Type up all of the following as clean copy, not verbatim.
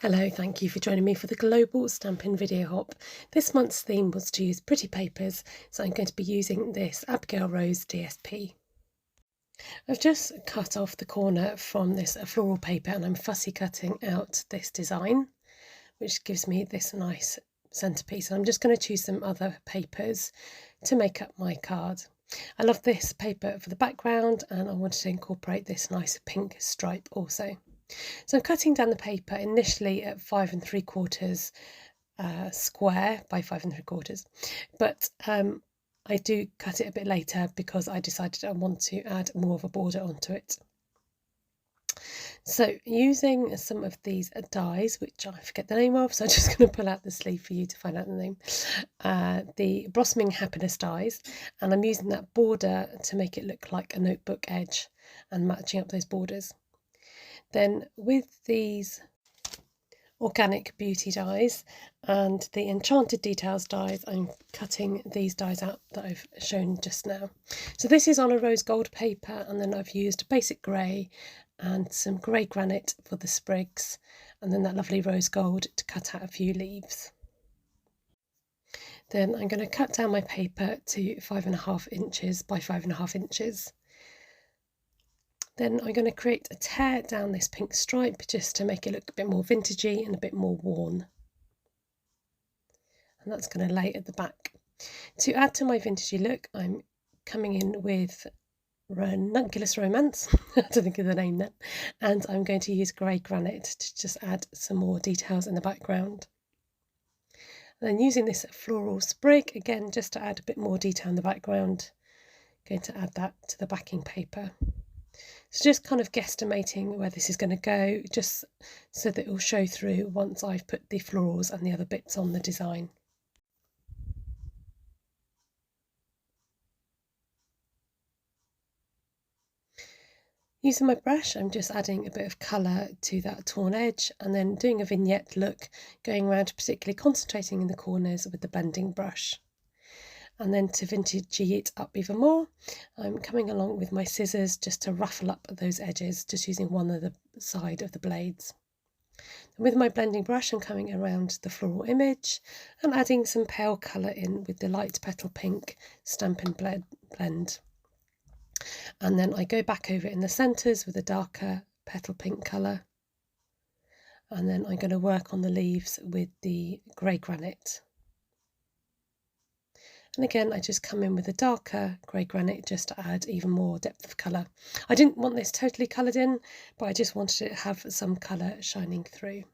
Hello, thank you for joining me for the Global Stampin Video Hop. This month's theme was to use pretty papers, so I'm going to be using this Abigail Rose DSP. I've just cut off the corner from this floral paper and I'm fussy cutting out this design, which gives me this nice centerpiece. And I'm just going to choose some other papers to make up my card. I love this paper for the background and I wanted to incorporate this nice pink stripe also. So I'm cutting down the paper initially at 5 3/4 square by 5 3/4, but I do cut it a bit later because I decided I want to add more of a border onto it. So using some of these dies, which I forget the name of, so I'm just going to pull out the sleeve for you to find out the name, the Blossoming Happiness dies, and I'm using that border to make it look like a notebook edge and matching up those borders. Then with these Organic Beauty dies and the Enchanted Details dies, I'm cutting these dies out that I've shown just now. So this is on a rose gold paper, and then I've used basic grey and some grey granite for the sprigs, and then that lovely rose gold to cut out a few leaves. Then I'm going to cut down my paper to 5.5 inches by 5.5 inches. Then I'm going to create a tear down this pink stripe just to make it look a bit more vintagey and a bit more worn. And that's going to lay at the back. To add to my vintagey look, I'm coming in with Ranunculus Romance, I don't think of the name then, and I'm going to use grey granite to just add some more details in the background. And then using this floral sprig, again, just to add a bit more detail in the background, I'm going to add that to the backing paper. So just kind of guesstimating where this is going to go, just so that it will show through once I've put the florals and the other bits on the design. Using my brush, I'm just adding a bit of colour to that torn edge and then doing a vignette look, going around particularly concentrating in the corners with the blending brush. And then to vintagey it up even more, I'm coming along with my scissors just to ruffle up those edges, just using one of the side of the blades. And with my blending brush, I'm coming around the floral image and adding some pale colour in with the light petal pink Stampin' blend. And then I go back over in the centres with a darker petal pink colour. And then I'm going to work on the leaves with the grey granite. And again, I just come in with a darker grey granite just to add even more depth of colour. I didn't want this totally coloured in, but I just wanted it to have some colour shining through.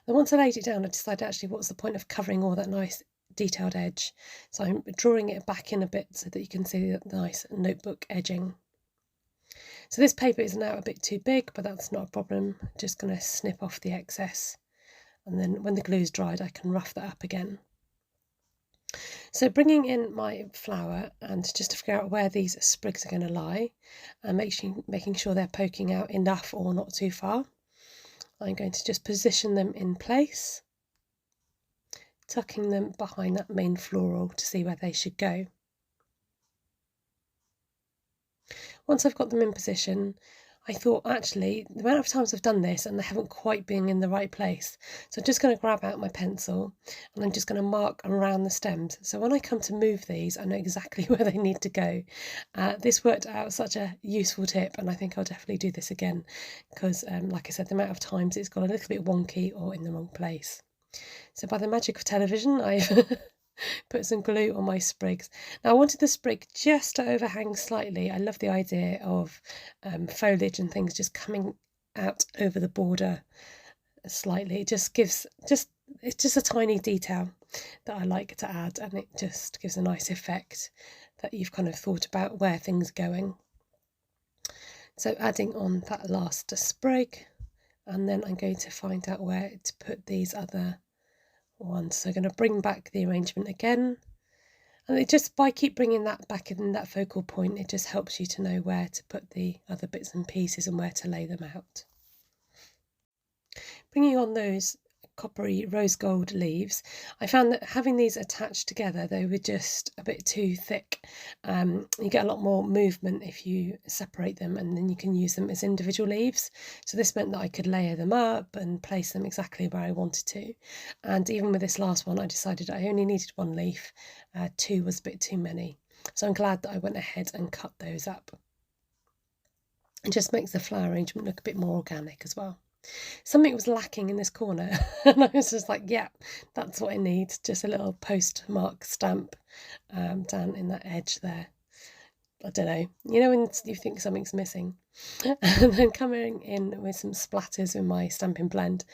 And once I laid it down, I decided actually what's the point of covering all that nice detailed edge. So I'm drawing it back in a bit so that you can see the nice notebook edging. So this paper is now a bit too big, but that's not a problem. I'm just going to snip off the excess. And then when the glue's dried, I can rough that up again. So bringing in my flower and just to figure out where these sprigs are going to lie and making sure they're poking out enough or not too far, I'm going to just position them in place, tucking them behind that main floral to see where they should go. Once I've got them in position, I thought actually the amount of times I've done this and they haven't quite been in the right place. So I'm just going to grab out my pencil and I'm just going to mark around the stems. So when I come to move these, I know exactly where they need to go. This worked out such a useful tip, and I think I'll definitely do this again because, like I said, the amount of times it's got a little bit wonky or in the wrong place. So by the magic of television, I've put some glue on my sprigs. Now I wanted the sprig just to overhang slightly. I love the idea of foliage and things just coming out over the border slightly. It just gives, it's just a tiny detail that I like to add, and it just gives a nice effect that you've kind of thought about where things are going. So adding on that last sprig, and then I'm going to find out where to put these other ones. So I'm going to bring back the arrangement again, and it just, by keep bringing that back in that focal point, it just helps you to know where to put the other bits and pieces and where to lay them out. Bringing on those coppery rose gold leaves. I found that having these attached together, they were just a bit too thick. You get a lot more movement if you separate them, and then you can use them as individual leaves. So this meant that I could layer them up and place them exactly where I wanted to. And even with this last one, I decided I only needed one leaf. 2 was a bit too many. So I'm glad that I went ahead and cut those up. It just makes the flower arrangement look a bit more organic as well. Something was lacking in this corner, and I was just like, yeah, that's what I need. Just a little postmark stamp down in that edge there. I don't know, you know when you think something's missing. And then coming in with some splatters with my Stampin' Blend,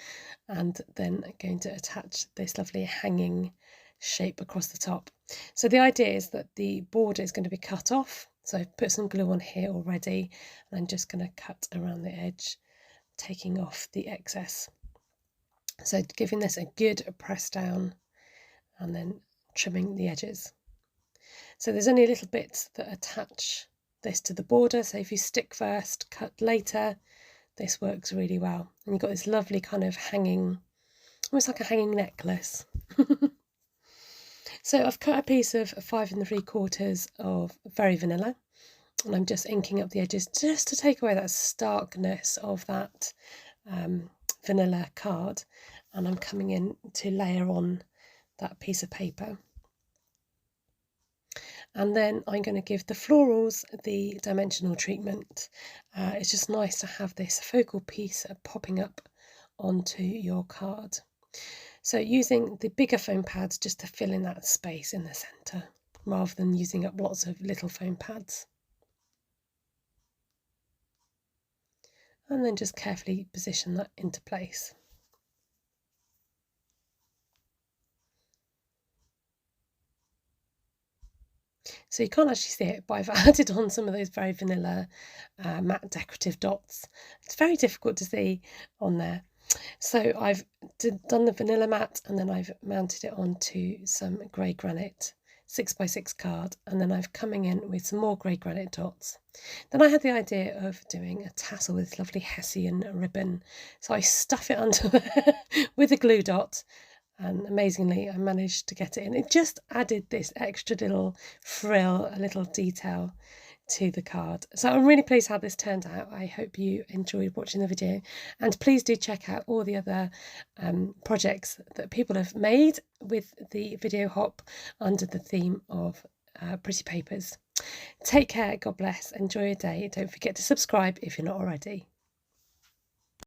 and then going to attach this lovely hanging shape across the top. So the idea is that the border is going to be cut off. So I've put some glue on here already, and I'm just going to cut around the edge, taking off the excess. So giving this a good press down and then trimming the edges. So there's only little bits that attach this to the border. So if you stick first, cut later, this works really well. And you've got this lovely kind of hanging, almost like a hanging necklace. So I've cut a piece of 5 3/4 of Very Vanilla, and I'm just inking up the edges just to take away that starkness of that vanilla card. And I'm coming in to layer on that piece of paper. And then I'm going to give the florals the dimensional treatment. It's just nice to have this focal piece popping up onto your card. So using the bigger foam pads just to fill in that space in the centre, rather than using up lots of little foam pads. And then just carefully position that into place. So you can't actually see it, but I've added on some of those Very Vanilla matte decorative dots. It's very difficult to see on there. So I've done the vanilla matte, and then I've mounted it onto some grey granite 6x6 card, and then I've coming in with some more grey granite dots. Then I had the idea of doing a tassel with this lovely Hessian ribbon, so I stuff it under there with a glue dot, and amazingly I managed to get it in. It just added this extra little frill, a little detail to the card. So I'm really pleased how this turned out. I hope you enjoyed watching the video, and please do check out all the other projects that people have made with the Video Hop under the theme of pretty papers. Take care, God bless, enjoy your day. Don't forget to subscribe if you're not already.